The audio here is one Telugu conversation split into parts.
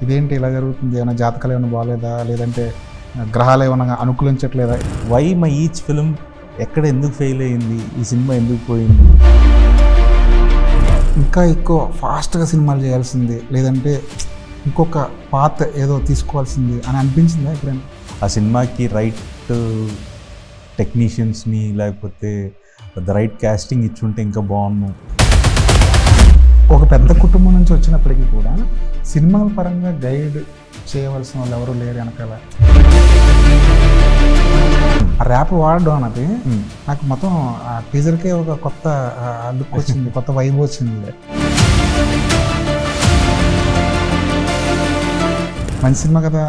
ఇదేంటి ఇలా జరుగుతుంది, ఏమైనా జాతకాలు ఏమైనా బాగాలేదా, లేదంటే గ్రహాలు ఏమైనా అనుకూలించట్లేదా? వై మై ఈచ్ ఫిల్మ్ ఎక్కడ ఎందుకు ఫెయిల్ అయింది, ఈ సినిమా ఎందుకు పోయింది? ఇంకా ఎక్కువ ఫాస్ట్గా సినిమాలు చేయాల్సింది, లేదంటే ఇంకొక పాత ఏదో తీసుకోవాల్సింది అని అనిపించిందా ఎప్పుడైనా? ఆ సినిమాకి రైట్ టెక్నీషియన్స్ని లేకపోతే ద రైట్ క్యాస్టింగ్ ఇచ్చుంటే ఇంకా బాగున్నాం. ఒక పెద్ద కుటుంబం నుంచి వచ్చినప్పటికీ కూడా సినిమాల పరంగా గైడ్ చేయవలసిన వాళ్ళు ఎవరు లేరు వెనకాల. ఆ ర్యాప్ వాడడం అన్నది నాకు మొత్తం ఆ టీజర్కే ఒక కొత్త లుక్ వచ్చింది, కొత్త వైబ్ వచ్చింది. మంచి సినిమా కదా,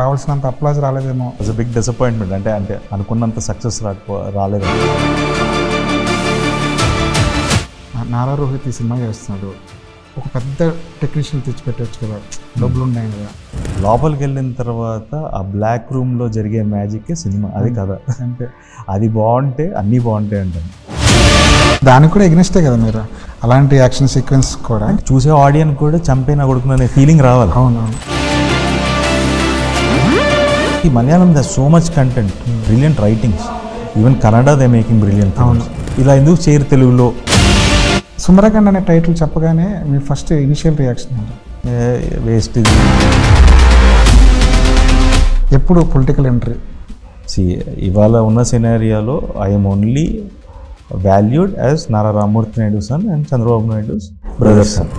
రావాల్సినంత అప్లాజ్ రాలేదేమో. Was a big disappointment. అంటే అనుకున్నంత సక్సెస్ రాలేదు. నారా రోహిత్ ఈ సినిమా చేస్తున్నాడు, ఒక పెద్ద టెక్నీషియన్ తెచ్చిపెట్టవచ్చు కదా, డబ్బులు ఉన్నాయి కదా. లోపలికి వెళ్ళిన తర్వాత ఆ బ్లాక్ రూమ్లో జరిగే మ్యాజిక్ సినిమా, అది కదా. అంటే అది బాగుంటే అన్నీ బాగుంటాయి అంటాను. దానికి కూడా ఎగ్నెస్టే కదా మీరు, అలాంటి యాక్షన్ సీక్వెన్స్ కూడా చూసే ఆడియన్స్ కూడా చంపేనా కొడుకునే ఫీలింగ్ రావాలి. అవునవును. ఈ Malayalam the so much content, brilliant writings, even Kannada they making brilliant. అవును. ఇలా ఎందుకు చేయరు తెలుగులో? సుందరకాండ్ అనే టైటిల్ చెప్పగానే మీ ఫస్ట్ ఇనిషియల్ రియాక్షన్ ఏంటి? వేస్ట్ ఇది. ఎప్పుడు పొలిటికల్ ఎంట్రీ? ఇవాళ ఉన్న సినారియాలో I'm only valued as Nara Rammurthy Naidu son and Chandrababu Naidu brother sun.